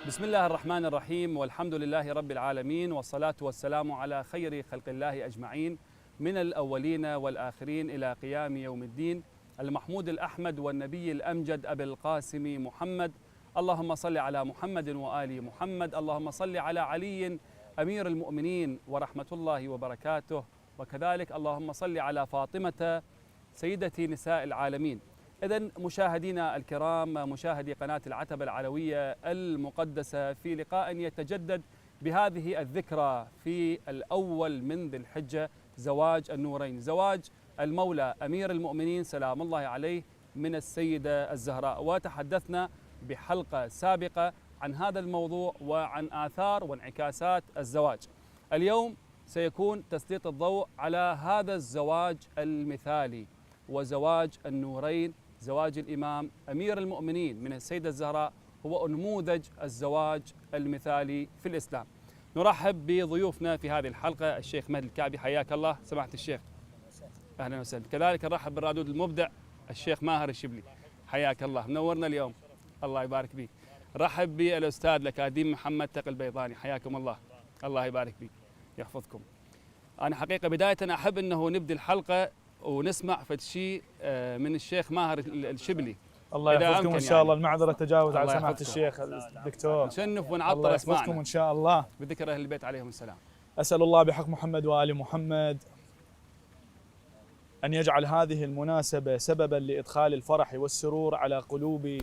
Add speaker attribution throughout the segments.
Speaker 1: بسم الله الرحمن الرحيم، والحمد لله رب العالمين، والصلاة والسلام على خير خلق الله أجمعين من الأولين والآخرين إلى قيام يوم الدين، المحمود الأحمد والنبي الأمجد أبي القاسم محمد. اللهم صل على محمد وآل محمد، اللهم صل على علي أمير المؤمنين ورحمة الله وبركاته، وكذلك اللهم صل على فاطمة سيدة نساء العالمين. إذن مشاهدينا الكرام، مشاهدي قناة العتبة العلوية المقدسة، في لقاء يتجدد بهذه الذكرى في الأول من ذي الحجة، زواج النورين، زواج المولى أمير المؤمنين سلام الله عليه من السيدة الزهراء. وتحدثنا بحلقة سابقة عن هذا الموضوع وعن آثار وانعكاسات الزواج. اليوم سيكون تسليط الضوء على هذا الزواج المثالي وزواج النورين، زواج الإمام أمير المؤمنين من السيدة الزهراء هو نموذج الزواج المثالي في الإسلام. نرحب بضيوفنا في هذه الحلقة الشيخ مهدي الكعبي، حياك الله سماحة الشيخ. أهلا وسهلا. كذلك نرحب بالرادود المبدع الشيخ ماهر الشبلي، حياك الله، منورنا اليوم، الله يبارك بك. نرحب بالأستاذ الأكاديمي محمد تقي البيضاني، حياكم الله، الله يبارك بك يحفظكم. أنا حقيقة بداية أحب أنه نبدأ الحلقة ونسمع فد شيء من الشيخ ماهر الشبلي.
Speaker 2: الله يحفظكم ان شاء الله. المعذره تجاوز على سماحه الشيخ الدكتور.
Speaker 1: نشنف ونعطر
Speaker 2: الله
Speaker 1: اسمعنا
Speaker 2: يحفظكم ان شاء الله
Speaker 1: بذكر اهل البيت عليهم السلام.
Speaker 2: اسال الله بحق محمد وال محمد ان يجعل هذه المناسبه سببا لادخال الفرح والسرور على قلوب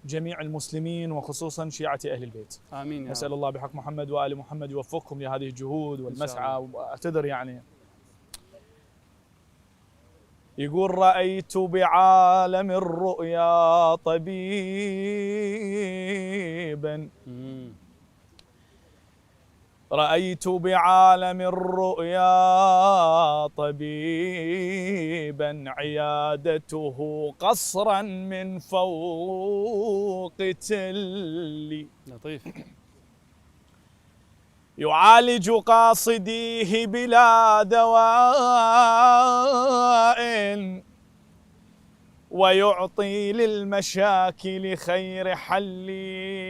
Speaker 2: جميع المسلمين وخصوصا شيعه اهل البيت.
Speaker 1: امين.
Speaker 2: اسال الله بحق محمد وال محمد يوفقكم لهذه الجهود والمسعى. واعتذر يعني. يقول رأيت بعالم الرؤيا طبيبا، رأيت بعالم الرؤيا طبيبا، عيادته قصرا من فوق تلي،
Speaker 1: لطيف،
Speaker 2: يعالج قاصديه بلا دواء، ويعطي للمشاكل خير حل،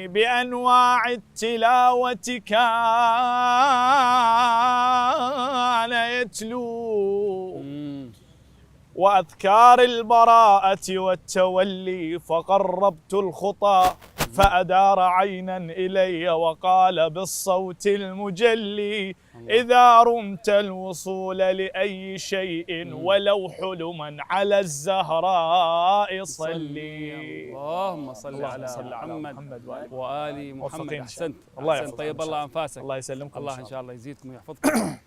Speaker 2: بأنواع التلاوة كان يتلو، وأذكار البراءة والتولي، فقربت الخطى فأدار عينا إلي وقال بالصوت المجلي، إذا رمت الوصول لأي شيء ولو حلما على الزهراء صلي.
Speaker 1: اللهم صل على محمد وآل محمد. أحسنت،
Speaker 2: الله
Speaker 1: طيب الله أنفاسك،
Speaker 2: الله يسلمكم،
Speaker 1: الله إن شاء الله يزيدكم ويحفظكم.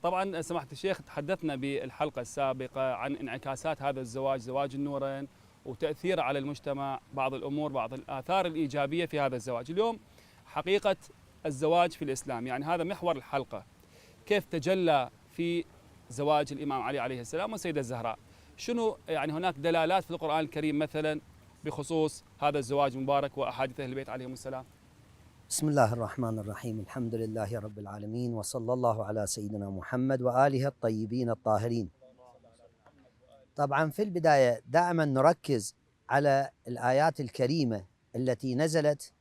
Speaker 1: طبعا سماحة الشيخ تحدثنا بالحلقة السابقة عن انعكاسات هذا الزواج، زواج النورين، وتأثير على المجتمع، بعض الأمور، بعض الآثار الإيجابية في هذا الزواج. اليوم حقيقة الزواج في الإسلام، يعني هذا محور الحلقة، كيف تجلى في زواج الإمام علي عليه السلام والسيدة الزهراء؟ شنو يعني هناك دلالات في القرآن الكريم مثلا بخصوص هذا الزواج المبارك وأحاديث أهل البيت عليهم السلام؟
Speaker 3: بسم الله الرحمن الرحيم، الحمد لله رب العالمين، وصلى الله على سيدنا محمد وآله الطيبين الطاهرين. طبعا في البداية دائما نركز على الآيات الكريمة التي نزلت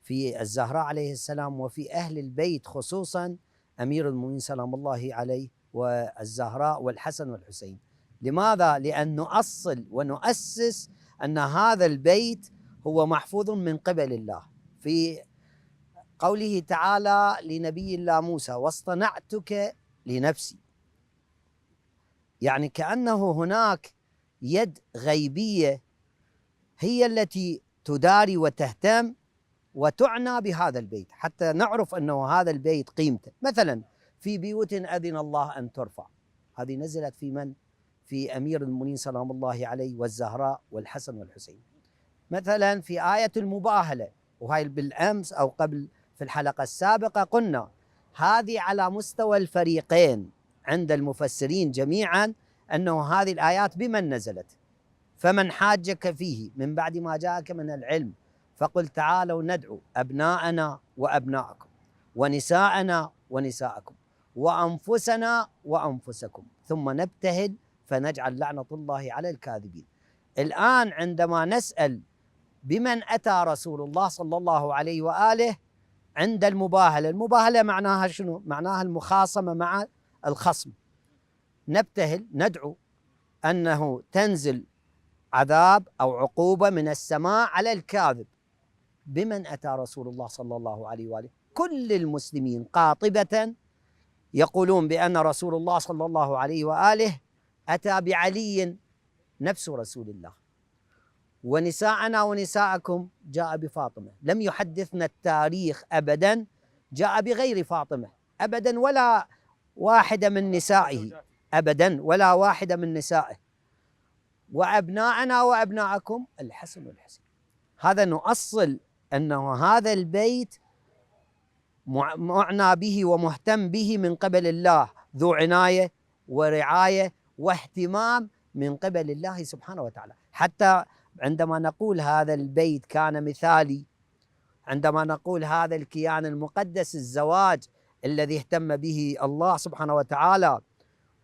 Speaker 3: في الزهراء عليه السلام وفي أهل البيت، خصوصا أمير المؤمنين سلام الله عليه والزهراء والحسن والحسين. لماذا؟ لأن نؤصل ونؤسس أن هذا البيت هو محفوظ من قبل الله، في قوله تعالى لنبي الله موسى واصطنعتك لنفسي، يعني كأنه هناك يد غيبية هي التي تداري وتهتم وتعنى بهذا البيت، حتى نعرف أنه هذا البيت قيمته. مثلا في بيوت أذن الله أن ترفع، هذه نزلت في من؟ في أمير المؤمنين سلام الله عليه والزهراء والحسن والحسين. مثلا في آية المباهلة، وهي بالأمس أو قبل في الحلقة السابقة قلنا هذه على مستوى الفريقين عند المفسرين جميعا، أنه هذه الآيات بمن نزلت؟ فمن حاجك فيه من بعد ما جاءك من العلم فقل تعالوا ندعو أبناءنا وأبناءكم ونساءنا ونساءكم وأنفسنا وأنفسكم ثم نبتهل فنجعل لعنة الله على الكاذبين. الآن عندما نسأل بمن أتى رسول الله صلى الله عليه وآله عند المباهلة. المباهلة معناها شنو؟ معناها المخاصمة مع الخصم. نبتهل، ندعو أنه تنزل عذاب أو عقوبة من السماء على الكاذب. بمن أتى رسول الله صلى الله عليه وآله؟ كل المسلمين قاطبة يقولون بأن رسول الله صلى الله عليه وآله أتى بعلي نفس رسول الله، ونساءنا ونساءكم جاء بفاطمة. لم يحدثنا التاريخ أبدا جاء بغير فاطمة أبدا، ولا واحدة من نسائه أبدا، ولا واحدة من نسائه. وأبناءنا وأبناءكم الحسن والحسين. هذا نؤصل أنه هذا البيت معنى به ومهتم به من قبل الله، ذو عناية ورعاية واهتمام من قبل الله سبحانه وتعالى. حتى عندما نقول هذا البيت كان مثالي، عندما نقول هذا الكيان المقدس، الزواج الذي اهتم به الله سبحانه وتعالى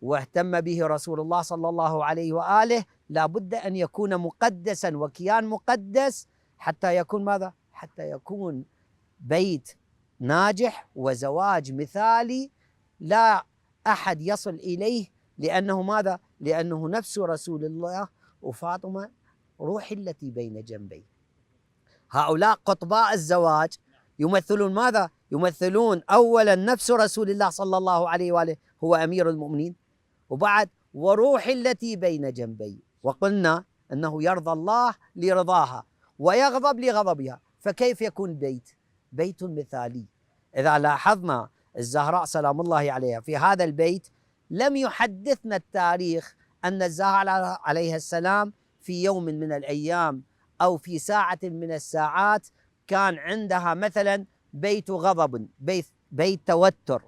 Speaker 3: واهتم به رسول الله صلى الله عليه وآله، لا بد أن يكون مقدسا وكيان مقدس حتى يكون ماذا؟ حتى يكون بيت ناجح وزواج مثالي لا أحد يصل إليه. لأنه ماذا؟ لأنه نفس رسول الله وفاطمة روحي التي بين جنبي. هؤلاء قطباء الزواج يمثلون ماذا؟ يمثلون أولا نفس رسول الله صلى الله عليه وآله هو أمير المؤمنين، وبعد وروحي التي بين جنبي. وقلنا أنه يرضى الله لرضاها ويغضب لغضبها، فكيف يكون بيت مثالي؟ إذا لاحظنا الزهراء سلام الله عليها في هذا البيت لم يحدثنا التاريخ أن الزهراء عليها السلام في يوم من الأيام أو في ساعة من الساعات كان عندها مثلا بيت غضب، بيت توتر،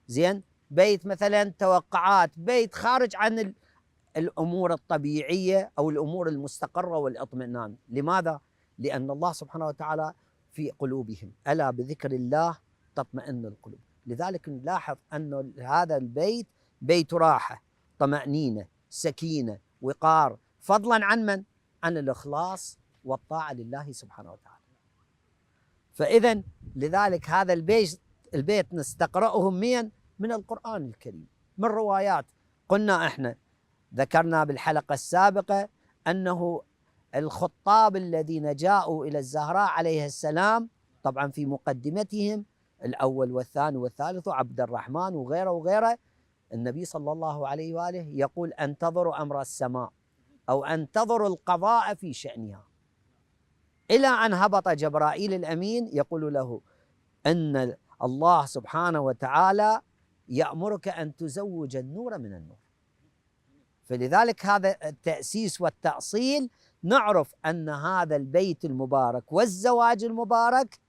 Speaker 3: زين، بيت مثلا توقعات، بيت خارج عن الأمور الطبيعية أو الأمور المستقرة والاطمئنان. لماذا؟ لأن الله سبحانه وتعالى في قلوبهم، ألا بذكر الله تطمئن القلوب. لذلك نلاحظ أن هذا البيت بيت راحة، طمأنينة، سكينة، وقار، فضلا عن من؟ عن الإخلاص والطاعة لله سبحانه وتعالى. فإذا لذلك هذا البيت نستقرأه من القرآن الكريم، من روايات. قلنا احنا ذكرنا بالحلقة السابقة أنه الخطاب الذين جاءوا إلى الزهراء عليه السلام، طبعا في مقدمتهم الأول والثاني والثالث عبد الرحمن وغيره وغيره، النبي صلى الله عليه وآله يقول انتظروا أمر السماء أو انتظروا القضاء في شأنها، إلى أن هبط جبرائيل الأمين يقول له أن الله سبحانه وتعالى يأمرك أن تزوج النور من النور. فلذلك هذا التأسيس والتأصيل نعرف أن هذا البيت المبارك والزواج المبارك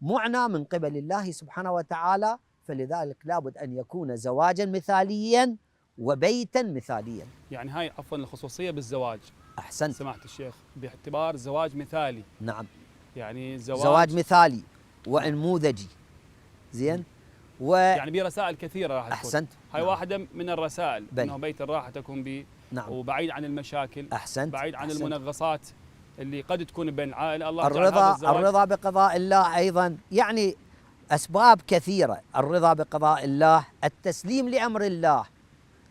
Speaker 3: معنى من قبل الله سبحانه وتعالى. فلذلك لابد أن يكون زواجا مثاليا وبيتا مثاليا.
Speaker 1: يعني هاي عفوا الخصوصية بالزواج.
Speaker 3: أحسنت
Speaker 1: سمعت الشيخ، باعتبار زواج مثالي.
Speaker 3: نعم،
Speaker 1: يعني
Speaker 3: زواج مثالي ونموذجي، زين،
Speaker 1: يعني برسائل كثيرة راح تكون.
Speaker 3: أحسنت.
Speaker 1: هاي
Speaker 3: نعم.
Speaker 1: واحدة من الرسائل، أنه بيت الراحة تكون به.
Speaker 3: نعم.
Speaker 1: وبعيد عن المشاكل.
Speaker 3: أحسنت.
Speaker 1: بعيد عن
Speaker 3: أحسنت.
Speaker 1: المنغصات اللي قد تكون بين العائلة. الله
Speaker 3: الرضا بقضاء الله أيضا، يعني أسباب كثيرة. الرضا بقضاء الله، التسليم لأمر الله.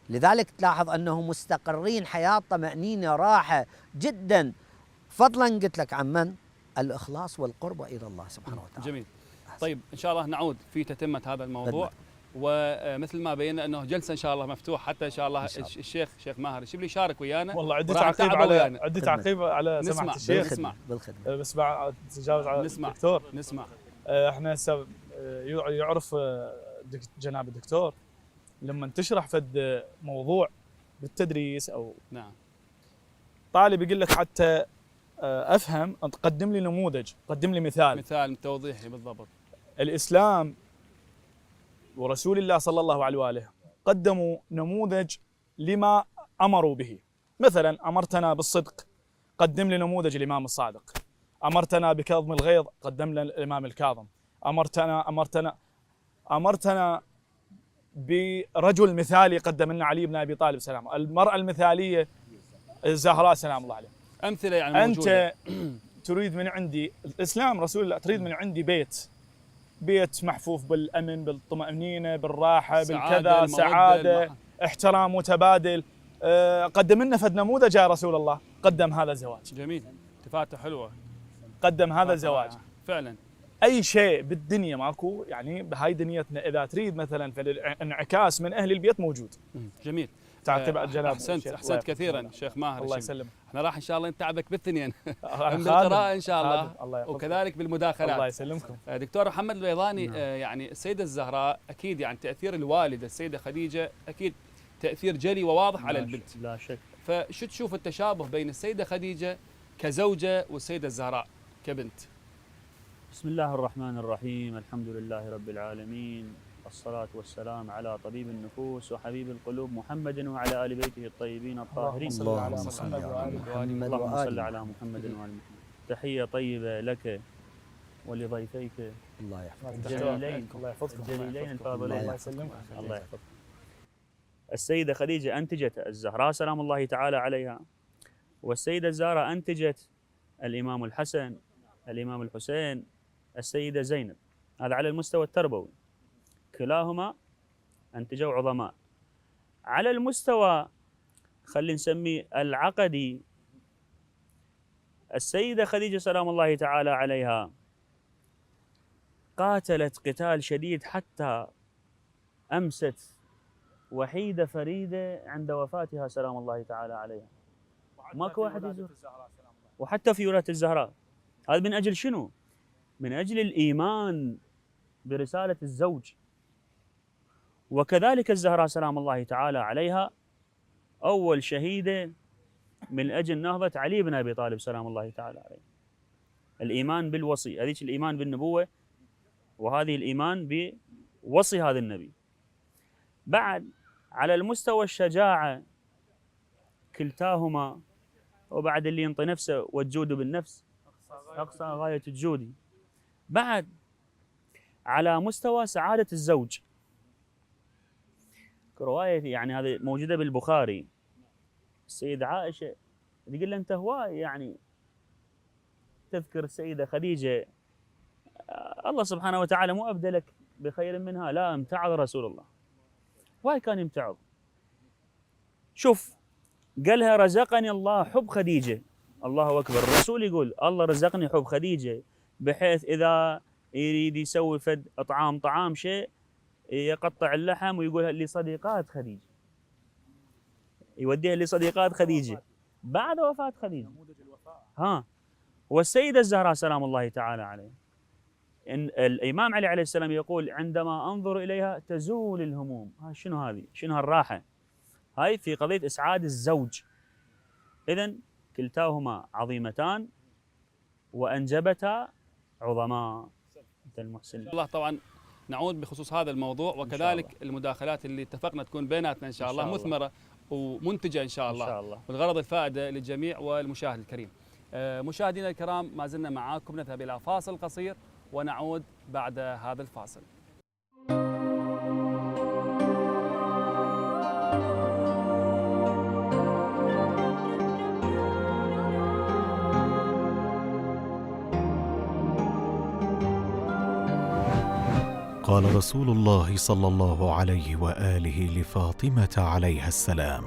Speaker 3: لذلك تلاحظ أنه مستقرين حياة طمأنينة راحة جدا، فضلا قلت لك عن من؟ الإخلاص والقرب إلى الله سبحانه وتعالى.
Speaker 1: جميل. طيب إن شاء الله نعود في تتمة هذا الموضوع. ومثل ما بينا انه جلسه ان شاء الله مفتوح، حتى ان شاء الله الشيخ ماهر الشبلي يشارك ويانا.
Speaker 2: والله عندي تعقيب على سماحه الشيخ.
Speaker 1: نسمع بالخدمه.
Speaker 2: بس بعد تجاوز على الدكتور.
Speaker 1: نسمع.
Speaker 2: احنا هسه يعرف جناب الدكتور لما تشرح فد موضوع بالتدريس او
Speaker 1: نعم
Speaker 2: طالب يقول لك حتى افهم قدم لي نموذج، قدم لي مثال
Speaker 1: توضيحي بالضبط.
Speaker 2: الاسلام ورسول الله صلى الله عليه وآله قدموا نموذج لما أمروا به. مثلا أمرتنا بالصدق، قدم لي نموذج الإمام الصادق. أمرتنا بكظم الغيظ، قدم لنا الإمام الكاظم. أمرتنا برجل مثالي، قدم لنا علي بن أبي طالب سلام. المرأة المثالية الزهراء سلام الله عليها.
Speaker 1: أمثلة يعني موجودة.
Speaker 2: أنت تريد من عندي الإسلام رسول الله، تريد من عندي بيت بيت محفوف بالامن، بالطمانينه، بالراحه،
Speaker 1: السعادة،
Speaker 2: بالكذا،
Speaker 1: المودة،
Speaker 2: سعاده، احترام متبادل. قدم لنا فد نموذج يا رسول الله، قدم هذا الزواج،
Speaker 1: جميل، التفاته حلوه.
Speaker 2: قدم هذا الزواج.
Speaker 1: فعلا.
Speaker 2: اي شيء بالدنيا ماكو، يعني بهاي دنيتنا اذا تريد مثلا فالانعكاس من اهل البيت موجود.
Speaker 1: جميل.
Speaker 2: تعال بعد جناب.
Speaker 1: احسنت كثيرا شيخ ماهر.
Speaker 2: الله يسلمك.
Speaker 1: احنا راح ان شاء الله نتعبك بالثنين
Speaker 2: خادم.
Speaker 1: بالقراءه ان شاء الله،
Speaker 2: الله
Speaker 1: وكذلك بالمداخلات.
Speaker 2: الله يسلمكم.
Speaker 1: دكتور محمد البيضاني، يعني السيده الزهراء اكيد يعني تاثير الوالده السيده خديجه اكيد تاثير جلي وواضح على البنت.
Speaker 4: لا شك.
Speaker 1: فشو تشوف التشابه بين السيده خديجه كزوجه والسيده الزهراء كبنت؟
Speaker 4: بسم الله الرحمن الرحيم، الحمد لله رب العالمين، الصلاة والسلام على طبيب النفوس وحبيب القلوب محمد وعلى آل بيته الطيبين الطاهرين.
Speaker 3: اللهم صل على محمد
Speaker 4: اللهم صل
Speaker 3: وآله.
Speaker 4: على محمد وآل محمد. تحية طيبة لك ولضيفيك
Speaker 3: الله يحفظك.
Speaker 4: الجليلين،
Speaker 2: الله يحفظكم.
Speaker 4: الجليلين الفاضلين.
Speaker 2: الله يسلمك.
Speaker 4: الله يحفظك. السيدة خديجة أنتجت الزهراء سلام الله تعالى عليها، والسيدة الزهراء أنتجت الإمام الحسن، الإمام الحسين، السيدة زينب. هذا على المستوى التربوي، كلاهما أنتجوا عظماء. على المستوى خلينا نسميه العقدي، السيدة خديجة سلام الله تعالى عليها قاتلت قتال شديد حتى أمست وحيدة فريدة عند وفاتها سلام الله تعالى عليها. ماكو واحد يزور. وحتى في ولادة الزهراء. هذا من أجل شنو؟ من أجل الإيمان برسالة الزوج. وكذلك الزهراء سلام الله تعالى عليها أول شهيدة من أجل نهضة علي بن أبي طالب سلام الله تعالى عليه. الإيمان بالوصي، هذيك الإيمان بالنبوة، وهذه الإيمان بوصي هذا النبي. بعد على المستوى الشجاعة كلتاهما، وبعد اللي ينطي نفسه والجود بالنفس أقصى غاية الجود. بعد على مستوى سعادة الزوج، رواية يعني هذه موجودة بالبخاري، السيدة عائشة تقول له أنت هواي يعني تذكر السيدة خديجة، الله سبحانه وتعالى مو أبدلك بخير منها. لا، امتعض رسول الله. واي كان يمتعض؟ شوف، قالها رزقني الله حب خديجة. الله أكبر. الرسول يقول الله رزقني حب خديجة، بحيث إذا يريد يسوي فد طعام شيء يقطع اللحم ويقولها لصديقات خديجة، يوديها لصديقات خديجة بعد وفاة خديجة. والسيدة الزهراء سلام الله تعالى عليها، إن الإمام علي عليه السلام يقول عندما أنظر إليها تزول الهموم. شنو هذه؟ شنو هالراحة؟ هاي في قضية إسعاد الزوج. إذن كلتاهما عظيمتان وأنجبتا عظماء. المحسن
Speaker 1: الله. طبعا نعود بخصوص هذا الموضوع، وكذلك المداخلات اللي اتفقنا تكون بيناتنا إن شاء الله مثمرة ومنتجة إن شاء الله، إن شاء الله، والغرض الفائدة للجميع والمشاهد الكريم. مشاهدينا الكرام، ما زلنا معاكم، نذهب إلى فاصل قصير ونعود بعد هذا الفاصل.
Speaker 5: قال رسول الله صلى الله عليه وآله لفاطمة عليها السلام: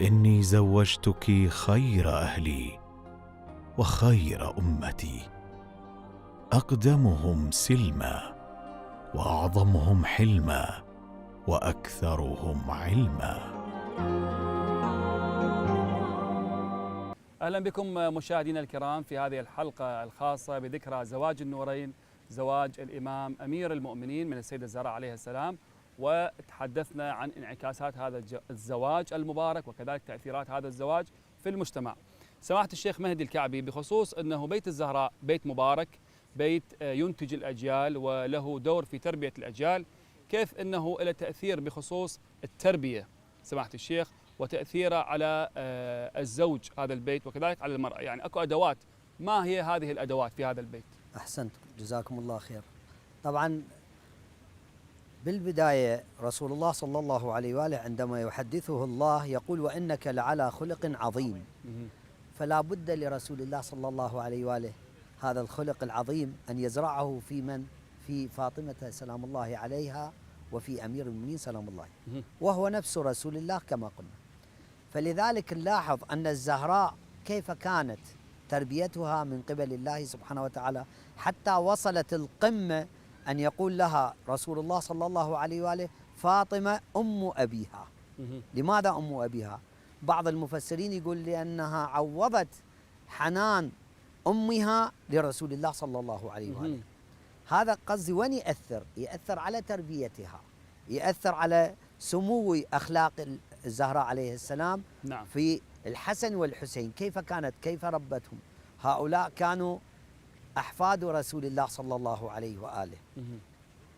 Speaker 5: إني زوجتك خير أهلي وخير أمتي، أقدمهم سلما وأعظمهم حلما وأكثرهم علما.
Speaker 1: أهلا بكم مشاهدينا الكرام في هذه الحلقة الخاصة بذكرى زواج النورين، زواج الإمام أمير المؤمنين من السيدة الزهراء عليها السلام، وتحدثنا عن انعكاسات هذا الزواج المبارك وكذلك تأثيرات هذا الزواج في المجتمع. سماحة الشيخ مهدي الكعبي، بخصوص أنه بيت الزهراء بيت مبارك، بيت ينتج الأجيال وله دور في تربية الأجيال، كيف أنه له تأثير بخصوص التربية سماحة الشيخ وتأثيره على الزوج هذا البيت وكذلك على المرأة؟ يعني أكو أدوات، ما هي هذه الأدوات في هذا البيت؟
Speaker 3: أحسنت، جزاكم الله خير. طبعا بالبداية رسول الله صلى الله عليه وآله عندما يحدثه الله يقول: وإنك لعلى خلق عظيم. فلا بد لرسول الله صلى الله عليه وآله هذا الخلق العظيم أن يزرعه في من؟ في فاطمة سلام الله عليها وفي أمير المؤمنين سلام الله عليه، وهو نفس رسول الله كما قلنا. فلذلك نلاحظ أن الزهراء كيف كانت تربيتها من قبل الله سبحانه وتعالى حتى وصلت القمة أن يقول لها رسول الله صلى الله عليه وآله فاطمة أم أبيها. لماذا أم أبيها؟ بعض المفسرين يقول لأنها عوضت حنان أمها لرسول الله صلى الله عليه وآله. هذا قصدي وين يأثر؟ يأثر على تربيتها، يأثر على سمو أخلاق الزهراء عليه السلام.
Speaker 1: نعم.
Speaker 3: في الحسن والحسين كيف ربتهم؟ هؤلاء كانوا أحفاد رسول الله صلى الله عليه وآله.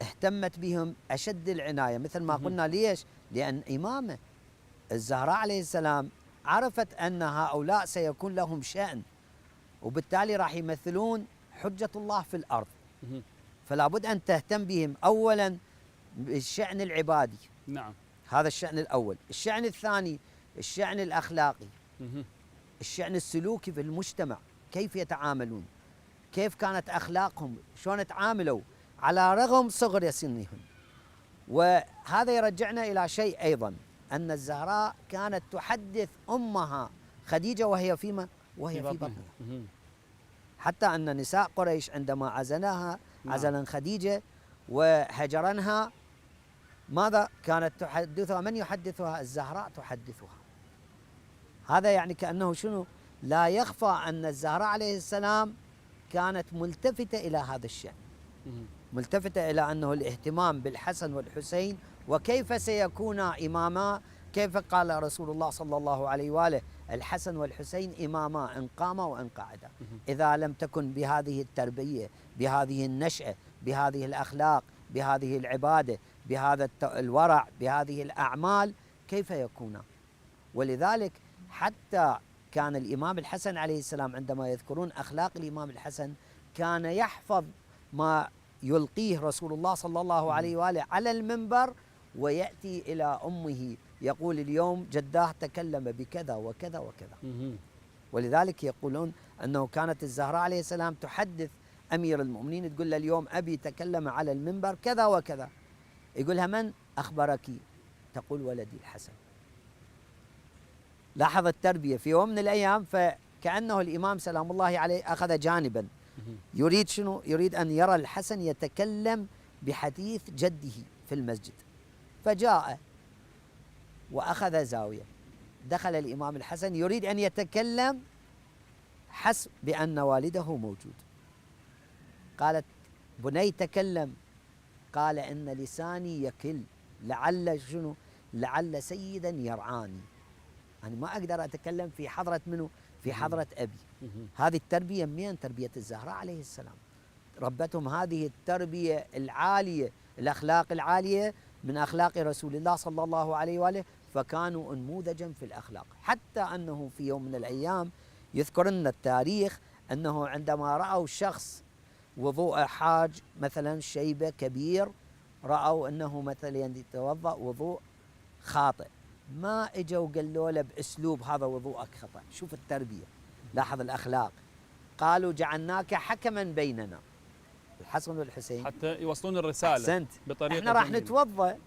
Speaker 3: اهتمت بهم أشد العناية مثل ما قلنا. ليش؟ لأن إمامه الزهراء عليه السلام عرفت أن هؤلاء سيكون لهم شأن، وبالتالي راح يمثلون حجة الله في الأرض، فلا بد أن تهتم بهم أولا بالشأن العبادي.
Speaker 1: نعم.
Speaker 3: هذا الشأن الأول. الشأن الثاني الشأن الأخلاقي، الشأن السلوكي في المجتمع، كيف يتعاملون، كيف كانت أخلاقهم، شلون تعاملوا على رغم صغر سنهم. وهذا يرجعنا إلى شيء أيضا، أن الزهراء كانت تحدث أمها خديجة وهي في بطنها. حتى أن نساء قريش عندما عزلناها عزلا خديجة وهجرنها، ماذا كانت تحدثها؟ من يحدثها؟ الزهراء تحدثها. هذا يعني كأنه شنو؟ لا يخفى أن الزهراء عليه السلام كانت ملتفتة إلى هذا الشأن، ملتفتة إلى أنه الاهتمام بالحسن والحسين وكيف سيكونا إماما. كيف قال رسول الله صلى الله عليه وآله الحسن والحسين إماما إن قاما وإن قعدا. إذا لم تكن بهذه التربية، بهذه النشأة، بهذه الأخلاق، بهذه العبادة، بهذا الورع، بهذه الأعمال، كيف يكونا؟ ولذلك حتى كان الإمام الحسن عليه السلام عندما يذكرون أخلاق الإمام الحسن كان يحفظ ما يلقيه رسول الله صلى الله عليه وآله على المنبر، ويأتي إلى أمه يقول اليوم جداه تكلم بكذا وكذا وكذا. ولذلك يقولون أنه كانت الزهراء عليه السلام تحدث أمير المؤمنين، تقول له اليوم أبي تكلم على المنبر كذا وكذا. يقولها من أخبرك؟ تقول ولدي الحسن. لاحظ التربية في يوم من الأيام، فكأنه الإمام سلام الله عليه أخذ جانبا، يريد شنو؟ يريد أن يرى الحسن يتكلم بحديث جده في المسجد. فجاء وأخذ زاوية، دخل الإمام الحسن يريد أن يتكلم حسب بأن والده موجود. قالت بني تكلم. قال إن لساني يكل، لعل شنو؟ لعل سيدا يرعاني، أنا ما أقدر أتكلم في حضرة منه؟ في حضرة أبي. هذه التربية من تربية الزهراء عليه السلام، ربتهم هذه التربية العالية، الأخلاق العالية من أخلاق رسول الله صلى الله عليه وآله، فكانوا نموذجا في الأخلاق. حتى أنه في يوم من الأيام يذكر لنا التاريخ أنه عندما رأوا شخص وضوء حاج مثلا شيبة كبير، رأوا أنه مثلا يتوضأ وضوء خاطئ، ما اجوا قالوا له باسلوب هذا وضوءك خطا. شوف التربيه، لاحظ الاخلاق. قالوا جعلناك حكما بيننا، الحسن والحسين،
Speaker 1: حتى يوصلون الرساله.
Speaker 3: احسنت،
Speaker 1: بطريقه
Speaker 3: احنا راح
Speaker 1: جميلة.
Speaker 3: نتوضا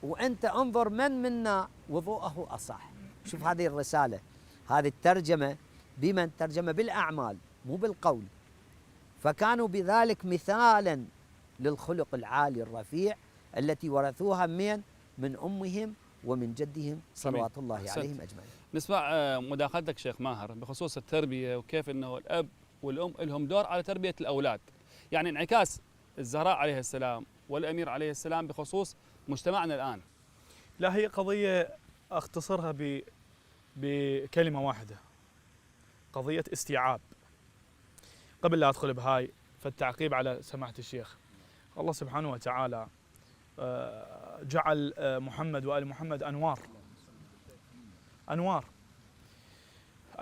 Speaker 3: وانت انظر من منا وضوءه اصح. شوف هذه الرساله، هذه الترجمه بمن؟ ترجمه بالاعمال مو بالقول. فكانوا بذلك مثالا للخلق العالي الرفيع التي ورثوها من امهم ومن جدهم صلوات الله عليهم أجمعين.
Speaker 1: نسمع مداخلتك شيخ ماهر بخصوص التربية، وكيف أنه الأب والأم لهم دور على تربية الأولاد، يعني انعكاس الزهراء عليه السلام والأمير عليه السلام بخصوص مجتمعنا الآن.
Speaker 2: لا، هي قضية أختصرها بكلمة واحدة، قضية استيعاب. قبل لا أدخل بهاي، فالتعقيب على سماحة الشيخ، الله سبحانه وتعالى جعل محمد وآل محمد أنوار.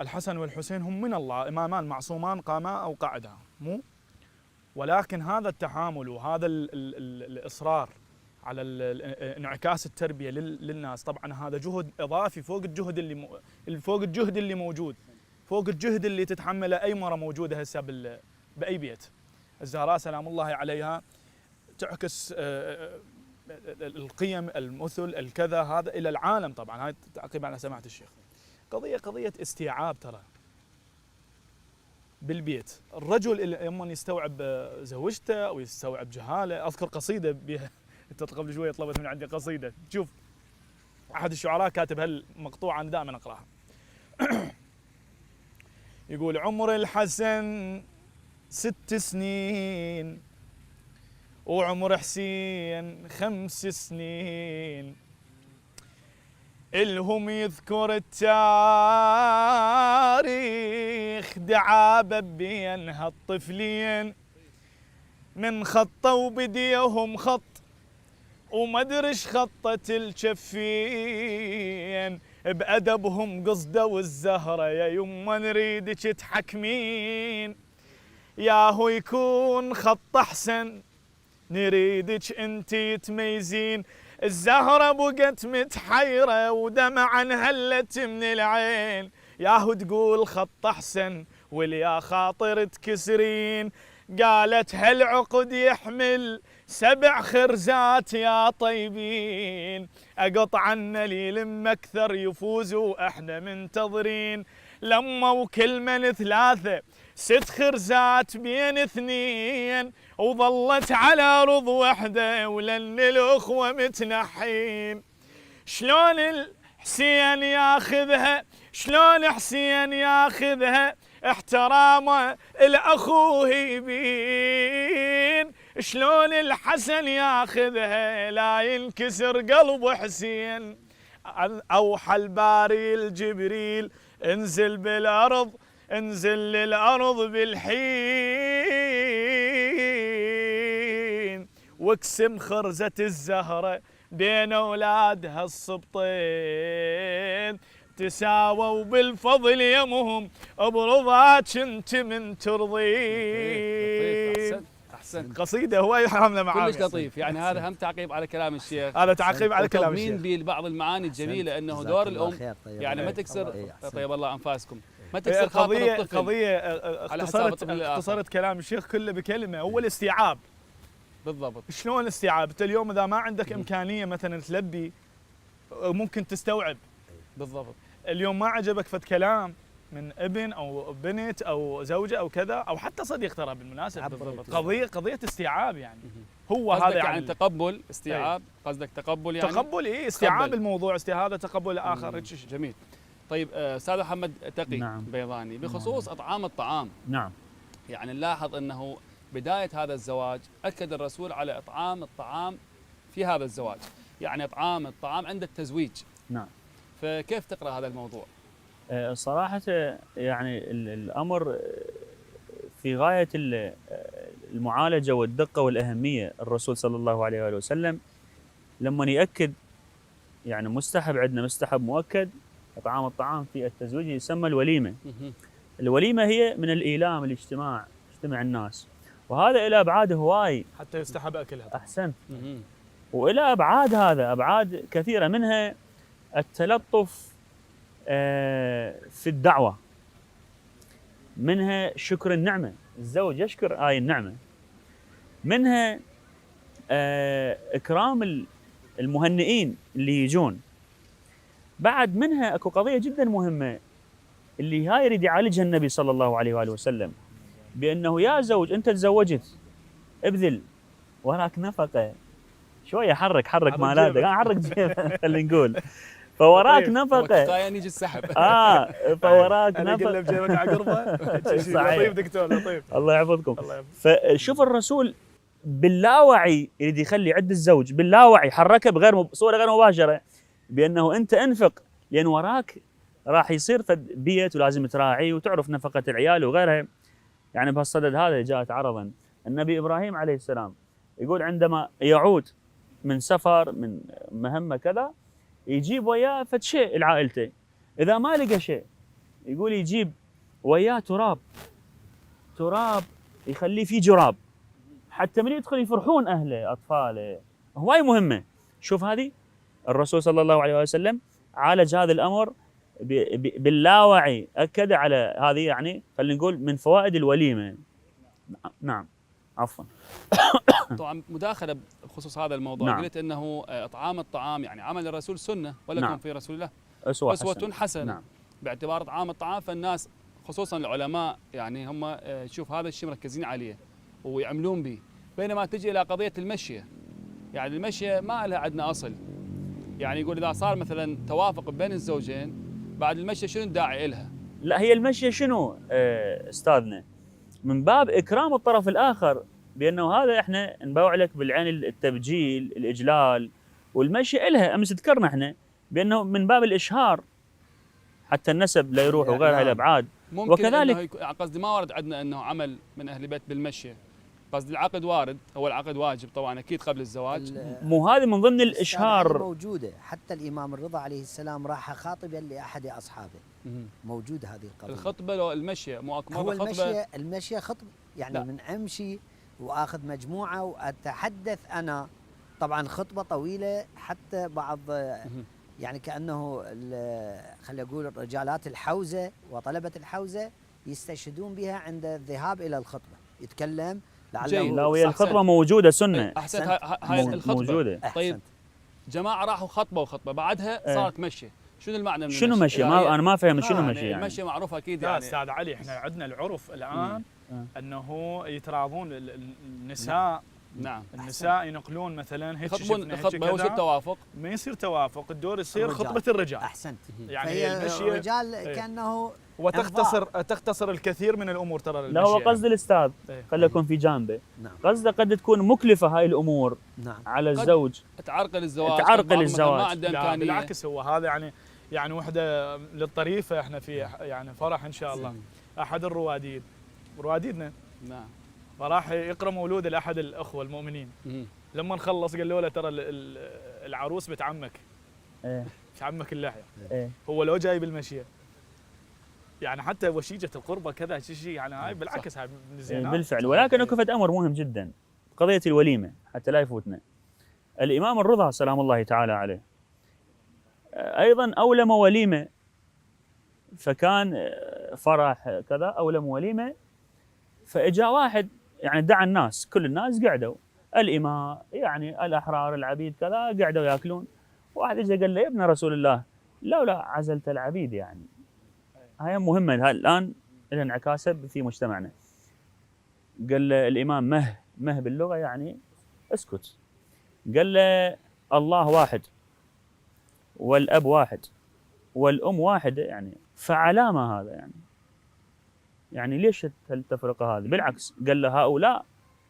Speaker 2: الحسن والحسين هم من الله، إمامان معصومان قاما أو قعدا، مو؟ ولكن هذا التحامل وهذا الإصرار على انعكاس التربية للناس، طبعا هذا جهد إضافي فوق الجهد اللي موجود، فوق الجهد اللي تتحمله أي مرة موجودة هسه بأي بيت. الزهراء سلام الله عليها تعكس القيم، المثل، الكذا هذا إلى العالم. طبعا هاي تعقيب على سماحة الشيخ. قضية استيعاب ترى بالبيت. الرجل اللي لما يستوعب زوجته أو يستوعب جهاله، أذكر قصيدة بها أنت قبل شوية طلبت من عندي قصيدة، شوف أحد الشعراء كاتب هالمقطوعة أنا دائما أقرأها. يقول: عمر الحسن 6 سنين وعمر حسين 5 سنين، الهم يذكر التاريخ دعابة بين هالطفلين، من خطوا بديهم خط ومدرش خطة الجفين، بأدبهم قصدوا الزهرة يا يما نريدك تحكمين، ياهو يكون خط أحسن نريدك انتي تميزين، الزهرة بقت متحيرة ودمعا هلت من العين، ياهو تقول خط أحسن واليا خاطر تكسرين، قالت هالعقد يحمل 7 خرزات يا طيبين، أقطع لي لما أكثر يفوزوا إحنا منتظرين، لما وكل من 3 6 خرزات بين 2 وظلت على رض وحده ولن الأخوة متنحين، شلون الحسين ياخذها شلون حسين ياخذها احترامه الأخوه يبين، شلون الحسن ياخذها لا ينكسر قلب حسين، أوحى الباري الجبريل انزل بالأرض انزل للأرض بالحين، واقسم خرزة الزهرة بين أولادها السبطين، تساووا بالفضل يمهم برضاك انت من ترضين.
Speaker 1: أحسن
Speaker 2: قصيدة هواي حاملة معاني
Speaker 1: كلش لطيف. يعني هذا هم تعقيب على كلام الشيخ،
Speaker 2: هذا تعقيب على كلام الشيخ،
Speaker 1: وتضمين ببعض المعاني الجميلة أنه دور الأم يعني ما تكسر طيب الله أنفاسكم، ما تكسر خاطر الطفل.
Speaker 2: قضية اختصرت كلام الشيخ كله بكلمة، هو الاستيعاب.
Speaker 1: بالضبط.
Speaker 2: شلون الاستيعاب؟ انت اليوم اذا ما عندك امكانية مثلا تلبي ممكن تستوعب.
Speaker 1: بالضبط.
Speaker 2: اليوم ما عجبك فد كلام من ابن او بنت او زوجة او كذا او حتى صديق ترى بالمناسبة.
Speaker 1: بالضبط.
Speaker 2: قضية استيعاب يعني. هو
Speaker 1: هذا
Speaker 2: هذا
Speaker 1: يعني تقبل استيعاب. قصدك تقبل يعني
Speaker 2: تقبل استيعاب الموضوع، هذا تقبل اخر.
Speaker 1: جميل. طيب استاذ محمد تقي
Speaker 4: نعم.
Speaker 1: بيضاني بخصوص اطعام الطعام.
Speaker 4: نعم.
Speaker 1: يعني نلاحظ انه بداية هذا الزواج أكد الرسول على إطعام الطعام في هذا الزواج، يعني إطعام الطعام عند التزويج.
Speaker 4: نعم.
Speaker 1: فكيف تقرأ هذا الموضوع؟
Speaker 4: صراحة يعني الأمر في غاية المعالجة والدقة والأهمية. الرسول صلى الله عليه وآله وسلم لما يأكد يعني مستحب، عندنا مستحب مؤكد إطعام الطعام في التزويج يسمى الوليمة. الوليمة هي من الإيلام، الاجتماع، يجتمع الناس، وهذا إلى أبعاد هواي
Speaker 2: حتى يستحب أكلها.
Speaker 4: أحسنت. وإلى أبعاد، هذا أبعاد كثيرة، منها التلطف في الدعوة، منها شكر النعمة، الزوج يشكر هاي النعمة، منها إكرام المهنئين اللي يجون، بعد منها أكو قضية جدا مهمة اللي هاي يريد يعالجها النبي صلى الله عليه وآله وسلم، بأنه يا زوج أنت تزوجت ابذل وراك نفقة شوية، حرك مالاتك، حرك جيبك خلينا نقول، فوراك نفقة
Speaker 1: يجي السحب.
Speaker 4: فوراك
Speaker 2: نفقة. أنا قلت بجيبك عقربة. لطيف دكتور، لطيف.
Speaker 4: الله يحفظكم. فشوف الرسول باللاوعي يريد يخلي عند الزوج باللاوعي حركه بصورة غير مباشرة، بأنه أنت أنفق، لأن وراك راح يصير فد بيت ولازم تراعيه وتعرف نفقة العيال وغيرها. يعني بهالصدد هذا جاءت عرضا النبي إبراهيم عليه السلام يقول عندما يعود من سفر من مهمة كذا يجيب وياه فد شيء لعائلته، إذا ما لقى شيء يقول يجيب وياه تراب يخليه فيه جراب حتى من يدخل يفرحون أهله أطفاله، هواي مهمة. شوف هذه الرسول صلى الله عليه وسلم عالج هذا الأمر باللاوعي، أكد على هذه، يعني خلينا نقول من فوائد الوليمة. نعم عفوا.
Speaker 1: طبعا مداخله بخصوص هذا الموضوع.
Speaker 4: نعم.
Speaker 1: قلت انه اطعام الطعام يعني عمل الرسول سنه ولكم
Speaker 4: نعم.
Speaker 1: في رسول الله
Speaker 4: أسوة
Speaker 1: حسنه.
Speaker 4: نعم.
Speaker 1: باعتبار اطعام الطعام، فالناس خصوصا العلماء يعني هم شوف هذا الشيء مركزين عليه ويعملون به. بينما تجي الى قضيه المشيه، يعني المشيه ما لها عندنا اصل. يعني يقول اذا صار مثلا توافق بين الزوجين بعد المشيه شنو الداعي لها؟
Speaker 4: لا، هي المشية شنو استاذنا؟ من باب اكرام الطرف الاخر، بانه هذا احنا نبوع لك بالعين التبجيل الاجلال، والمشي لها امس ذكرنا احنا بانه من باب الاشهار حتى النسب لا يروح وغير هاي الابعاد.
Speaker 1: ممكن
Speaker 4: وكذلك
Speaker 1: قصدي ما ورد عندنا انه عمل من اهل البيت بالمشيه، قصدي العقد وارد، هو العقد واجب طبعا اكيد قبل الزواج.
Speaker 4: مو هذه من ضمن
Speaker 3: هذه
Speaker 4: الاشهار.
Speaker 3: موجوده، حتى الامام الرضا عليه السلام راح خاطبا لاحد اصحابه. موجود هذه القضيه.
Speaker 1: الخطبه لو المشيه مو اكمل
Speaker 3: هو
Speaker 1: خطبه.
Speaker 3: المشيه خطبه يعني
Speaker 1: لا.
Speaker 3: من امشي واخذ مجموعه واتحدث انا. طبعا خطبه طويله، حتى بعض يعني كانه خلينا نقول رجالات الحوزه وطلبه الحوزه يستشهدون بها عند الذهاب الى الخطبه، يتكلم لعله.
Speaker 4: لا، وهي الخطبه موجوده سنه.
Speaker 1: احسنت. هاي الخطبه
Speaker 4: موجوده.
Speaker 1: طيب جماعه راحوا خطبه بعدها صارت مشيه، شنو المعنى من
Speaker 4: شنو مشي؟ ما انا ما فاهم شنو مشي يعني.
Speaker 1: المشي معروفه اكيد
Speaker 2: لا
Speaker 1: يعني.
Speaker 2: استاذ علي، احنا عندنا العرف الان انه يتراضون النساء.
Speaker 1: نعم.
Speaker 2: النساء ينقلون مثلا هيك
Speaker 1: الخطبه هو توافق،
Speaker 2: ما يصير توافق، الدور يصير
Speaker 3: الرجال.
Speaker 2: خطبه الرجال.
Speaker 3: احسنت.
Speaker 2: يعني
Speaker 3: فهي
Speaker 2: المشي
Speaker 3: الرجال كانه
Speaker 2: وتختصر الكثير من الامور ترى المشي.
Speaker 4: لا، هو قصد الاستاذ
Speaker 2: إيه.
Speaker 4: خلي يكون في جانبه.
Speaker 3: نعم.
Speaker 4: قصده قد تكون مكلفه هاي الامور
Speaker 3: نعم.
Speaker 4: على الزوج،
Speaker 1: تعرقل الزواج،
Speaker 4: تعرقل الزواج.
Speaker 1: ما عنده
Speaker 2: لا
Speaker 1: امكانيه.
Speaker 2: بالعكس، هو هذا يعني وحده للطريفه. احنا في يعني فرح ان شاء الله احد رواديدنا
Speaker 1: نعم.
Speaker 2: فراح يقرا مولوده لاحد الاخوه المؤمنين. لما نخلص قالوا له ترى العروس بنت عمك.
Speaker 4: ايه
Speaker 2: عمك اللحيه.
Speaker 4: ايه
Speaker 2: هو لو جاي بالمشيه يعني حتى وشيجه القربه كذا شيء يعني هاي بالعكس هاي من الزينات.
Speaker 4: بالفعل. ولكن اكو فد امر مهم جدا، قضيه الوليمه حتى لا يفوتنا. الامام الرضا سلام الله تعالى عليه ايضا اولم وليمه، فكان فرح كذا اولم وليمه، فاجا واحد يعني دعا الناس، كل الناس قعدوا، الاماء يعني الاحرار العبيد كذا قعدوا ياكلون. واحد اجى قال له يا ابن رسول الله لولا عزلت العبيد، يعني هاي مهمه الان لها انعكاسه في مجتمعنا. قال له الامام مه باللغه يعني اسكت. قال له الله واحد والاب واحد والام واحده، يعني فعلامه هذا يعني ليش التفرقه هذه؟ بالعكس قال له هؤلاء،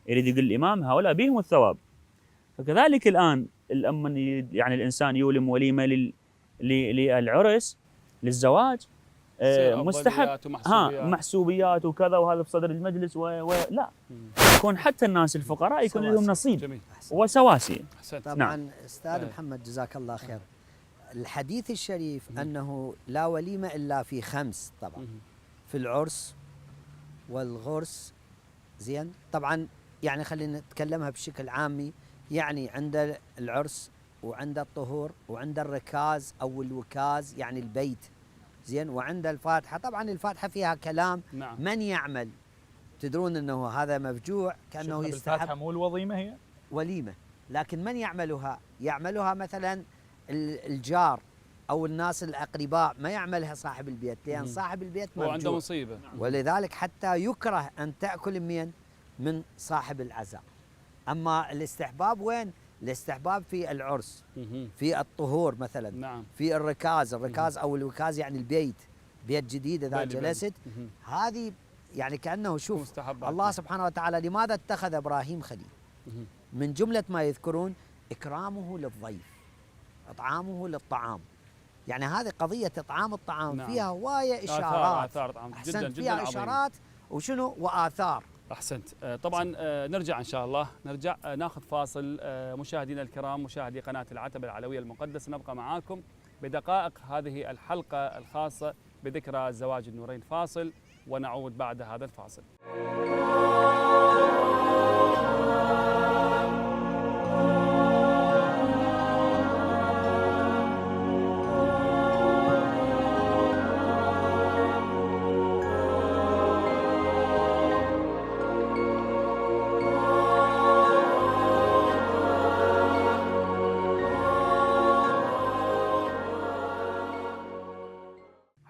Speaker 4: يريد يقول الامام هؤلاء بهم الثواب. فكذلك الان لما يعني الانسان يولم وليمه للعرس للزواج مستحب محسوبيات وكذا، وهذا في صدر المجلس لا يكون حتى الناس الفقراء يكون لهم نصيب.
Speaker 1: جميل.
Speaker 4: وسواسية.
Speaker 3: طبعا
Speaker 4: نعم.
Speaker 3: استاذ محمد جزاك الله خير. الحديث الشريف انه لا وليمه الا في 5 طبعا، في العرس والغرس. زين طبعا يعني خلينا نتكلمها بشكل عامي، يعني عند العرس وعند الطهور وعند الركاز او الوكاز يعني البيت. زين وعند الفاتحه. طبعا الفاتحه فيها كلام.
Speaker 1: نعم.
Speaker 3: من يعمل، تدرون انه هذا مفجوع كانه يستحب.
Speaker 2: الفاتحه مو الوظيمه هي
Speaker 3: وليمه، لكن من يعملها مثلا الجار او الناس الاقرباء، ما يعملها صاحب البيت، لان صاحب البيت
Speaker 1: هو عنده
Speaker 3: مفجوع.
Speaker 1: مصيبه.
Speaker 3: ولذلك حتى يكره ان تاكل من صاحب العزاء. اما الاستحباب وين؟ الاستحباب في العرس، في الطهور مثلا.
Speaker 1: نعم.
Speaker 3: في الركاز او الوكاز يعني البيت، بيت جديد اذا جلست. هذه يعني كانه شوف الله سبحانه وتعالى لماذا اتخذ ابراهيم خليل؟ من جمله ما يذكرون اكرامه للضيف، اطعامه للطعام. يعني هذه قضيه اطعام الطعام. نعم. فيها هوايه اشارات.
Speaker 1: آثار طعام.
Speaker 3: جدا فيها عظيم. اشارات وشنو واثار.
Speaker 1: احسنت. طبعا نرجع ان شاء الله، نرجع ناخذ فاصل. مشاهدينا الكرام، مشاهدي قناه العتبه العلويه المقدسه، نبقى معاكم بدقائق هذه الحلقه الخاصه بذكرى زواج النورين. فاصل ونعود بعد هذا الفاصل.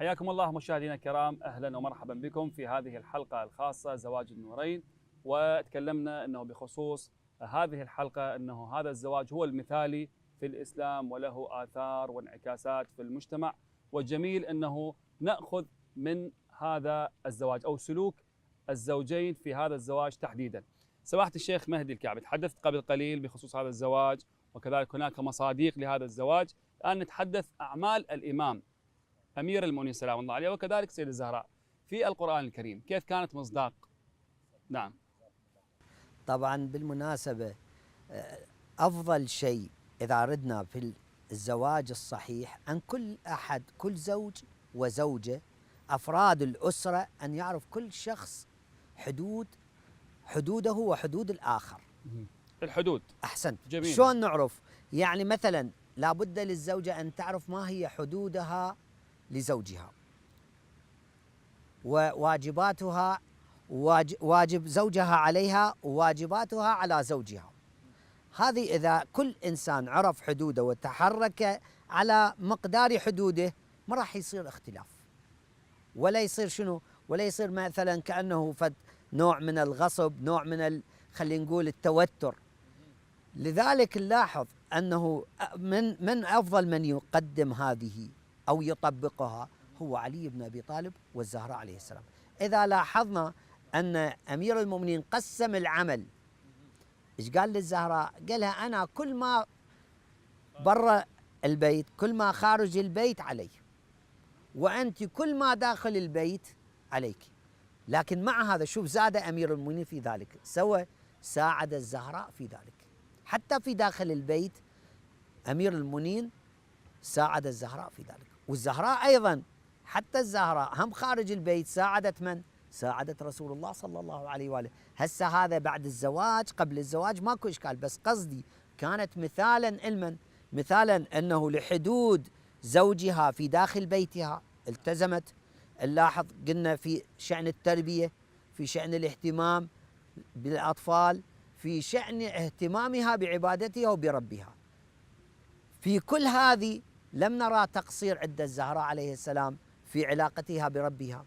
Speaker 1: حياكم الله مشاهدينا الكرام، اهلا ومرحبا بكم في هذه الحلقه الخاصه زواج النورين. وتكلمنا انه بخصوص هذه الحلقه انه هذا الزواج هو المثالي في الاسلام وله اثار وانعكاسات في المجتمع، والجميل انه ناخذ من هذا الزواج او سلوك الزوجين في هذا الزواج تحديدا. سماحه الشيخ مهدي الكعبي تحدثت قبل قليل بخصوص هذا الزواج، وكذلك هناك مصاديق لهذا الزواج. الان نتحدث اعمال الامام امير المؤمنين سلام الله عليه وكذلك سيدة الزهراء في القرآن الكريم، كيف كانت مصداق؟ نعم.
Speaker 3: طبعا بالمناسبة أفضل شيء إذا أردنا في الزواج الصحيح أن كل أحد، كل زوج وزوجة، أفراد الأسرة، أن يعرف كل شخص حدوده وحدود الآخر.
Speaker 1: الحدود.
Speaker 3: أحسنت.
Speaker 1: جميل.
Speaker 3: شلون نعرف؟ يعني مثلا لابد للزوجة أن تعرف ما هي حدودها لزوجها، وواجباتها، واجب زوجها عليها، وواجباتها على زوجها. هذه إذا كل إنسان عرف حدوده وتحرك على مقدار حدوده ما راح يصير اختلاف، ولا يصير شنو، ولا يصير مثلا كأنه نوع من الغصب، نوع من خلينا نقول التوتر. لذلك نلاحظ أنه من أفضل من يقدم هذه أو يطبقها هو علي بن أبي طالب والزهراء عليه السلام. إذا لاحظنا أن أمير المؤمنين قسم العمل، إيش قال للزهراء؟ قالها أنا كل ما برا البيت، كل ما خارج البيت علي، وأنت كل ما داخل البيت عليك. لكن مع هذا شوف زاد أمير المؤمنين في ذلك، ساعد الزهراء في ذلك. حتى في داخل البيت أمير المؤمنين ساعد الزهراء في ذلك، والزهراء أيضا، حتى الزهراء هم خارج البيت ساعدت من؟ ساعدت رسول الله صلى الله عليه وآله. هسه هذا بعد الزواج، قبل الزواج ماكو إشكال، بس قصدي كانت مثالا علما، مثالا أنه لحدود زوجها في داخل بيتها التزمت. نلاحظ قلنا في شأن التربية، في شأن الاهتمام بالأطفال، في شأن اهتمامها بعبادتها وبربها. في كل هذه لم نرى تقصير عند الزهراء عليه السلام في علاقتها بربها،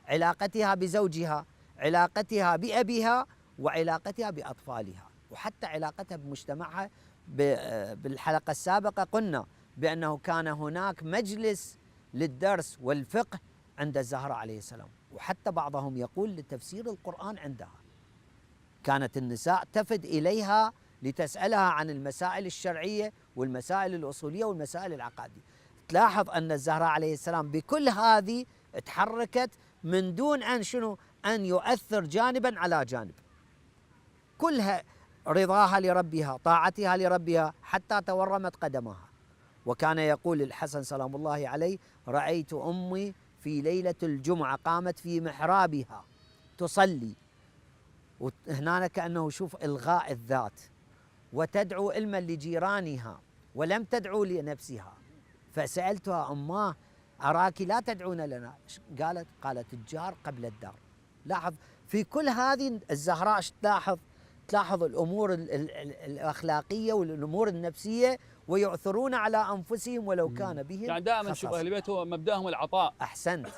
Speaker 3: علاقتها بزوجها، علاقتها بأبيها، وعلاقتها بأطفالها، وحتى علاقتها بمجتمعها. بالحلقة السابقة قلنا بأنه كان هناك مجلس للدرس والفقه عند الزهراء عليه السلام، وحتى بعضهم يقول لتفسير القرآن عندها. كانت النساء تفد إليها لتسألها عن المسائل الشرعية والمسائل الأصولية والمسائل العقادية. تلاحظ أن الزهراء عليه السلام بكل هذه تحركت من دون أن شنو، أن يؤثر جانبا على جانب، كلها رضاها لربها، طاعتها لربها، حتى تورمت قدمها. وكان يقول الحسن سلام الله عليه: رأيت أمي في ليلة الجمعة قامت في محرابها تصلي، وهنا كأنه شوف إلغاء الذات، وتدعو علما لجيرانها ولم تدعو لنفسها. فسألتها: أماه أراك لا تدعون لنا؟ قالت الجار قبل الدار. لاحظ في كل هذه الزهراء تلاحظ الأمور الأخلاقية والأمور النفسية، ويعثرون على أنفسهم ولو كان بهم
Speaker 1: يعني دائما
Speaker 3: خصاصة.
Speaker 1: شوف أهل البيت هو مبدأهم العطاء.
Speaker 3: أحسنت.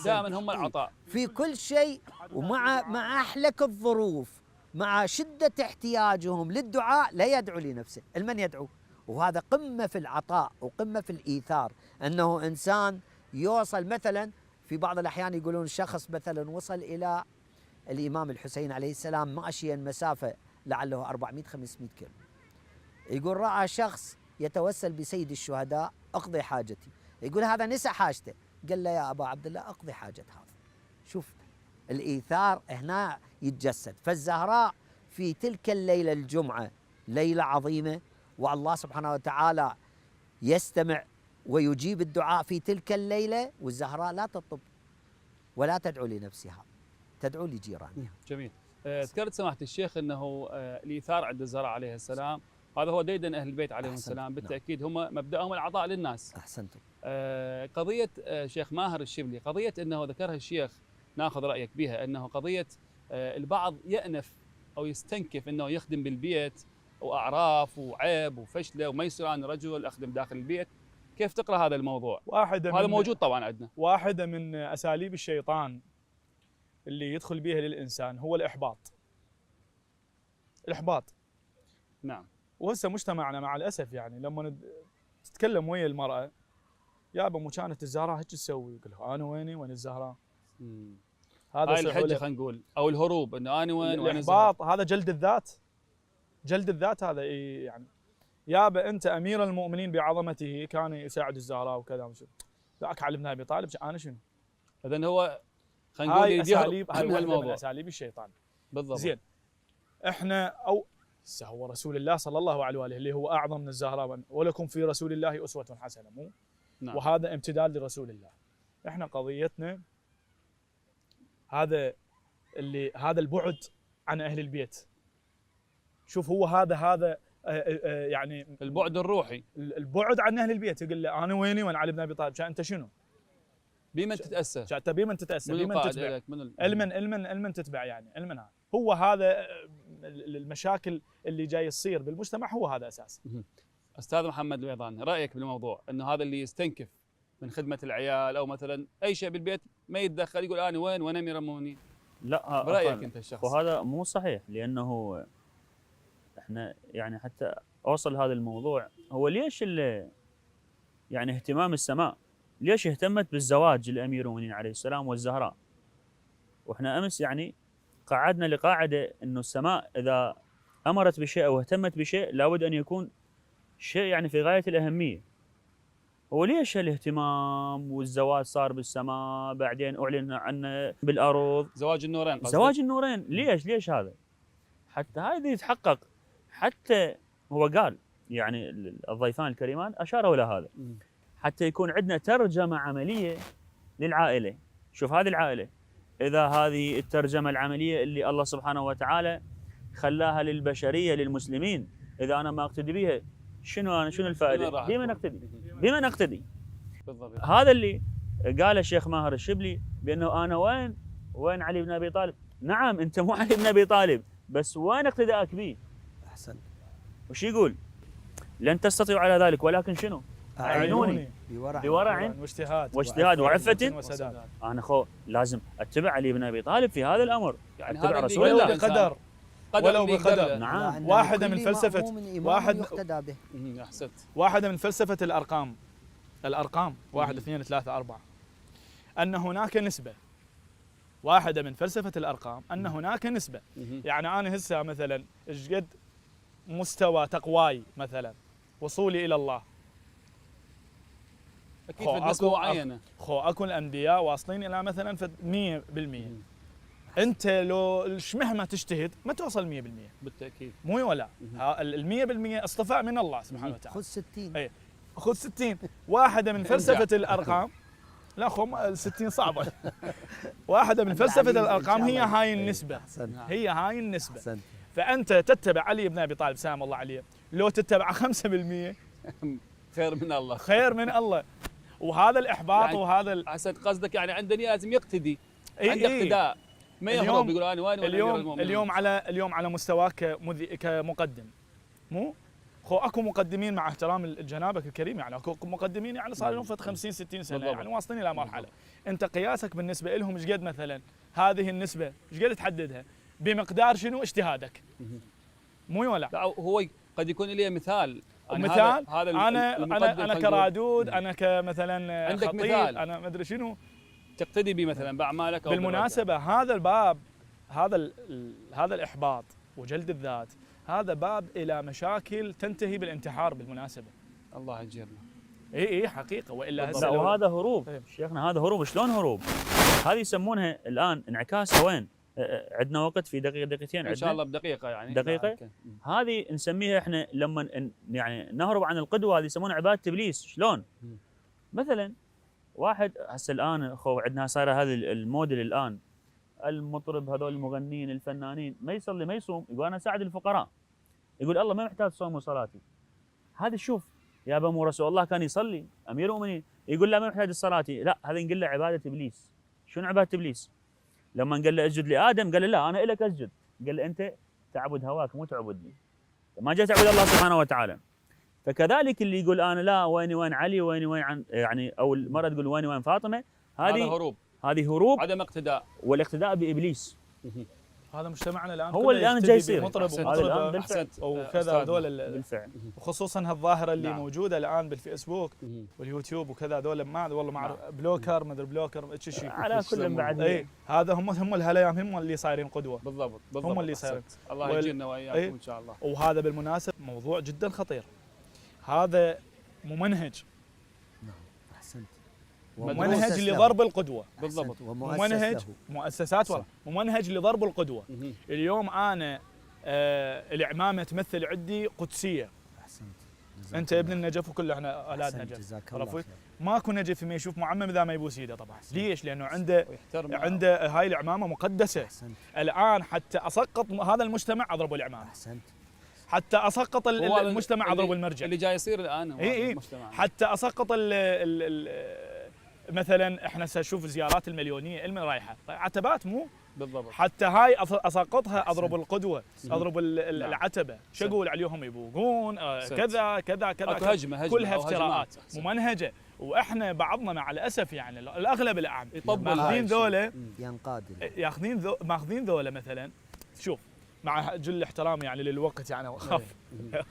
Speaker 1: دائما هم العطاء
Speaker 3: في كل شيء، ومع أحلك الظروف، مع شدة احتياجهم للدعاء لا يدعو لنفسه، المن يدعو. وهذا قمة في العطاء وقمة في الإيثار، أنه إنسان يوصل مثلا في بعض الأحيان يقولون شخص مثلا وصل إلى الإمام الحسين عليه السلام ماشيا مسافة لعله 400-500 كيلو، يقول رأى شخص يتوسل بسيد الشهداء: أقضي حاجتي. يقول هذا نسى حاجته، قال له: يا أبا عبد الله أقضي حاجة هذا. شوف الإيثار هنا يتجسد. فالزهراء في تلك الليلة الجمعة ليلة عظيمة، والله سبحانه وتعالى يستمع ويجيب الدعاء في تلك الليلة، والزهراء لا تطلب ولا تدعو لنفسها، تدعو لجيرانها.
Speaker 1: جميل. ذكرت سماحة الشيخ أنه الإيثار عند الزهراء عليه السلام هذا هو ديدن أهل البيت عليهم السلام، بالتأكيد هم مبدأهم العطاء للناس.
Speaker 3: أحسنتم.
Speaker 1: قضية شيخ ماهر الشبلي، قضية أنه ذكرها الشيخ، ناخذ رأيك بها، أنه قضية البعض يأنف أو يستنكف أنه يخدم بالبيت وأعراف وعيب وفشلة وما يصير أنا رجل أخدم داخل البيت، كيف تقرا هذا الموضوع؟
Speaker 2: واحده
Speaker 1: هذا
Speaker 2: من
Speaker 1: موجود طبعا عندنا.
Speaker 2: واحده من اساليب الشيطان اللي يدخل بها للانسان هو الاحباط. الاحباط.
Speaker 1: نعم.
Speaker 2: وهسه مجتمعنا مع الاسف يعني لما تتكلم ويا المراه، يابا مو كانت الزهراء هيك تسوي، يقول لها انا وين الزهراء؟
Speaker 1: هذا هاي الحجه خلينا نقول، او الهروب، انه انا وين
Speaker 2: الاحباط. هذا جلد الذات. جلد الذات هذا يعني يابا انت امير المؤمنين بعظمته كان يساعد الزهراء وكذا وشو، ذاك علي بن ابي طالب انا شنو؟
Speaker 1: اذا هو خلينا نقول
Speaker 2: هاي اساليب، هاي واحده
Speaker 1: الموضوع.
Speaker 2: من اساليب الشيطان.
Speaker 1: بالضبط.
Speaker 2: زين احنا او هو رسول الله صلى الله عليه واله اللي هو اعظم من الزهراء، ولكم في رسول الله اسوه حسنه، مو؟
Speaker 1: نعم.
Speaker 2: وهذا امتداد لرسول الله. احنا قضيتنا هذا البعد عن اهل البيت. شوف هو هذا يعني
Speaker 1: البعد الروحي،
Speaker 2: البعد عن اهل البيت. يقول له انا ويني وانا علي بن ابي طالب، انت شنو؟
Speaker 1: بمن تتاسى؟
Speaker 2: انت بمن تتاسى؟ بمن تتبع؟ المن تتبع يعني المن هذا. هو هذا المشاكل اللي جاي تصير بالمجتمع، هو هذا اساسا.
Speaker 1: استاذ محمد الويضاني، رايك بالموضوع انه هذا اللي يستنكف من خدمه العيال او مثلا اي شيء بالبيت ما يتدخل، يقول انا وين وانا امير المؤمنين؟
Speaker 4: لا
Speaker 1: برايك انت الشخص.
Speaker 4: وهذا مو صحيح، لانه احنا يعني حتى اوصل هذا الموضوع، هو ليش يعني اهتمام السماء، ليش اهتمت بالزواج الامير المؤمنين عليه السلام والزهراء؟ واحنا امس يعني قعدنا لقاعده انه السماء اذا امرت بشيء او اهتمت بشيء لابد ان يكون شيء يعني في غايه الاهميه. هو ليش الاهتمام والزواج صار بالسماء بعدين اعلن عنه بالارض؟
Speaker 1: زواج النورين قصدك؟
Speaker 4: زواج النورين، ليش هذا؟ حتى هذا يتحقق. حتى هو قال يعني الضيفان الكريمان اشاروا الى هذا، حتى يكون عندنا ترجمه عمليه للعائله. شوف هذه العائله، اذا هذه الترجمه العمليه اللي الله سبحانه وتعالى خلاها للبشريه للمسلمين، اذا انا ما اقتدي بها شنو الفائده؟ بما نقتدي.
Speaker 1: بالضبط.
Speaker 4: هذا اللي قاله الشيخ ماهر الشبلي، بانه انا وين علي بن ابي طالب؟ نعم انت مو علي بن ابي طالب، بس وين اقتدائك به؟
Speaker 3: احسن.
Speaker 4: وش يقول؟ لن تستطيعوا على ذلك ولكن شنو؟ اعينوني بورع واجتهاد وعفة
Speaker 2: وسداد.
Speaker 4: انا لازم اتبع علي بن ابي طالب في هذا الامر،
Speaker 1: يعني
Speaker 4: اتبع
Speaker 1: هذا
Speaker 4: رسول
Speaker 1: اللي
Speaker 4: الله
Speaker 2: بقدر ولو بقدر.
Speaker 4: نعم.
Speaker 2: واحده من فلسفه
Speaker 1: احسنت.
Speaker 2: واحده من فلسفه الارقام 1 2 3 4 ان هناك نسبه. واحده من فلسفه الارقام ان هناك نسبه. يعني انا هسه مثلا ايش قد مستوى تقواي مثلا وصولي الى الله،
Speaker 1: اكيد في نسبه معينه.
Speaker 2: اكو الانبياء واصلين الى مثلا 100%. انت لو مهما تجتهد ما توصل 100%.
Speaker 1: بالتاكيد.
Speaker 2: مو ولا ال 100% اصطفاء من الله سبحانه وتعالى.
Speaker 3: خذ 60.
Speaker 2: اي خذ 60. واحده من فلسفه الارقام، لا ال 60 صعبه. واحده من فلسفه الارقام هي هاي النسبه. هي هاي النسبه. فانت تتبع علي بن ابي طالب سلام الله عليه، لو تتبع 5%
Speaker 1: خير من الله.
Speaker 2: خير من الله. وهذا الاحباط
Speaker 1: يعني
Speaker 2: وهذا
Speaker 1: حسن قصدك يعني عندنا لازم يقتدي، عنده اقتداء، ما يهرب يقول انا وين
Speaker 2: اليوم على مستواك كمقدم، مو اكو مقدمين مع احترام جنابك الكريم، يعني اكو مقدمين يعني صار لهم 50 60 سنه بالضبط. يعني واصلين الى مرحله انت قياسك بالنسبه لهم ايش قد مثلا هذه النسبه ايش قد تحددها؟ بمقدار شنو اجتهادك، مو ولا
Speaker 1: لا هو قد يكون لي مثال.
Speaker 2: مثال
Speaker 1: هذا
Speaker 2: انا كرادود، انا كمثلا
Speaker 1: عندك
Speaker 2: خطيب،
Speaker 1: مثال
Speaker 2: انا ما ادري شنو
Speaker 1: تقتدي به مثلا باعمالك.
Speaker 2: بالمناسبه هذا الباب، هذا الاحباط وجلد الذات، هذا باب الى مشاكل تنتهي بالانتحار بالمناسبه.
Speaker 1: الله يجيرنا.
Speaker 2: اي حقيقه، والا
Speaker 4: لا وهذا هروب شيخنا، هذا هروب. شلون هروب؟ هذه يسمونها الان انعكاسها. وين؟ عندنا وقت في دقيقتين
Speaker 1: ان شاء الله بدقيقه يعني
Speaker 4: دقيقه. هذه نسميها احنا لما يعني نهرب عن القدوه، هذه يسمونها عباده ابليس. شلون؟ مثلا واحد هسه الان عندنا صايره هذه الموديل الان، المطرب هذول المغنيين الفنانين ما يصلي ما يصوم، يقول انا اساعد الفقراء، يقول الله ما محتاج صوم وصلاتي. هذا شوف يا ابا رسول الله كان يصلي امير المؤمنين، يقول لا ما محتاج صلاتي. لا هذا نقول له عباده ابليس. شنو عباده ابليس؟ لما قال له اسجد لادم قال له لا انا الك اسجد، قال له انت تعبد هواك مو تعبدني، ما جاي تعبد الله سبحانه وتعالى. فكذلك اللي يقول انا لا وين علي وين عن يعني، او المراه تقول وين فاطمه،
Speaker 1: هذا
Speaker 4: هذه
Speaker 1: هروب،
Speaker 4: هذه هروب
Speaker 1: عدم اقتداء.
Speaker 4: والاقتداء بابليس.
Speaker 2: هذا مجتمعنا الان
Speaker 4: هو
Speaker 2: كله
Speaker 4: الآن
Speaker 2: يستدي
Speaker 4: جاي يصير.
Speaker 2: بمطرب
Speaker 4: هذا الآن
Speaker 2: ومطربه
Speaker 4: بالفعل.
Speaker 1: أحسنت.
Speaker 2: وكذا
Speaker 1: أستاذنا.
Speaker 2: هذول
Speaker 4: بالفعل.
Speaker 2: وخصوصا هالظاهره اللي
Speaker 1: نعم.
Speaker 2: موجوده الان بالفيسبوك
Speaker 1: مهم.
Speaker 2: واليوتيوب وكذا، هذول ما والله ما اعرف بلوكر مدري بلوكر ايش شيء.
Speaker 4: على كل بعد
Speaker 2: اي هذا هم الهلايام، هم اللي صايرين قدوه.
Speaker 1: بالضبط
Speaker 2: هم اللي
Speaker 1: أحسنت.
Speaker 2: صايرين.
Speaker 1: الله
Speaker 2: وال-
Speaker 1: يجينا واياكم
Speaker 2: إيه.
Speaker 1: ان شاء الله.
Speaker 2: وهذا بالمناسبه موضوع جدا خطير. هذا ممنهج،
Speaker 3: احسنت.
Speaker 2: ممنهج
Speaker 3: ومؤسس
Speaker 2: لضرب القدوه.
Speaker 1: بالضبط.
Speaker 3: أحسنت. ومؤسس
Speaker 2: ممنهج
Speaker 3: له.
Speaker 2: مؤسسات والله ممنهج لضرب القدوه.
Speaker 1: مهم.
Speaker 2: اليوم انا العمامه تمثل عندي قدسيه.
Speaker 3: احسنت.
Speaker 2: انت ابن النجف وكل احنا اولاد
Speaker 3: أحسنت.
Speaker 2: نجف.
Speaker 3: جزاك الله
Speaker 2: عرفت؟
Speaker 3: خير.
Speaker 2: ماكو نجف ما يشوف معمم اذا ما يبوس ايده طبعا. ليش؟ لانه عنده
Speaker 1: ويحترم
Speaker 2: هاي العمامه مقدسه.
Speaker 3: احسنت.
Speaker 2: الان حتى اسقط هذا المجتمع اضرب العمامه،
Speaker 3: احسنت.
Speaker 2: حتى اسقط
Speaker 1: هو هذا
Speaker 2: المجتمع اضرب المرجع،
Speaker 1: اللي جاي يصير الان هو
Speaker 2: إي.
Speaker 1: المجتمع.
Speaker 2: حتى اسقط مثلا احنا سنشوف زيارات المليونيه المن رايحه عتبات مو
Speaker 1: بالضبط.
Speaker 2: حتى هاي اسقطها اضرب
Speaker 3: أحسنت.
Speaker 2: القدوه، اضرب العتبه، شو اقول عليهم يبوقون
Speaker 1: أحسنت.
Speaker 2: كذا كذا كذا
Speaker 1: اكو هجمه
Speaker 2: كلها
Speaker 1: أو
Speaker 2: افتراءات
Speaker 1: هجمات. أحسنت.
Speaker 2: ممنهجه. واحنا بعضنا مع الاسف يعني الاغلب الاعم
Speaker 1: يطبل هاي
Speaker 2: ماخذين
Speaker 1: الشيء.
Speaker 2: ذولا
Speaker 3: ينقاد.
Speaker 2: ماخذين ذولا مثلا. شوف مع جل احترامي يعني للوقت يعني خف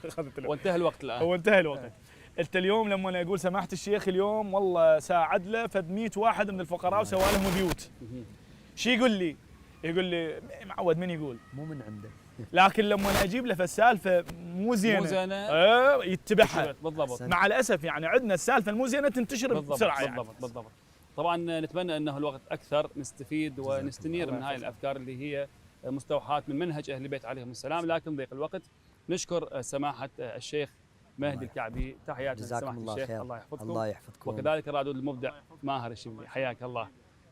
Speaker 2: اخذت الوقت.
Speaker 1: وانتهى الوقت الان.
Speaker 2: هو انتهى الوقت. انت اليوم لما أنا اقول سماحه الشيخ اليوم والله ساعد له فد 100 واحد من الفقراء وسوى لهم بيوت،
Speaker 1: مهم.
Speaker 2: شو يقول لي؟ يقول لي معود من يقول،
Speaker 3: مو من عنده.
Speaker 2: لكن لما اجيب له فالسالفه مو زينه
Speaker 1: مو زينه
Speaker 2: يتبعها.
Speaker 1: بالضبط.
Speaker 3: أحسنت.
Speaker 2: مع الاسف يعني عندنا السالفه المو زينه تنتشر
Speaker 1: بالضبط
Speaker 2: بسرعه يعني.
Speaker 1: بالضبط. طبعا نتمنى انه الوقت اكثر نستفيد ونستنير
Speaker 2: الله
Speaker 1: من هاي
Speaker 2: يحفظك.
Speaker 1: الافكار اللي هي مستوحاة من منهج اهل البيت عليهم السلام، لكن ضيق الوقت نشكر سماحه الشيخ مهدي الكعبي. تحياتنا
Speaker 3: جزاكم
Speaker 1: سماحه
Speaker 3: الله
Speaker 1: الشيخ،
Speaker 3: خير.
Speaker 1: الله يحفظكم.
Speaker 3: الله يحفظكم.
Speaker 1: وكذلك الرادود المبدع ماهر الشملي، حياك الله.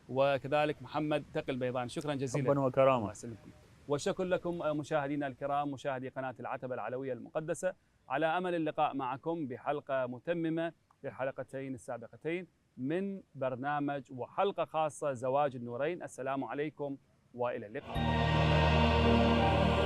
Speaker 1: وكذلك محمد تقي البيضاني، شكرا جزيلا.
Speaker 4: حبا وكرامه.
Speaker 1: الله يسلمكم. والشكر لكم مشاهدينا الكرام، مشاهدي قناة العتبة العلوية المقدسة، على أمل اللقاء معكم بحلقة متممة للحلقتين السابقتين من برنامج وحلقة خاصة زواج النورين. السلام عليكم وإلى اللقاء.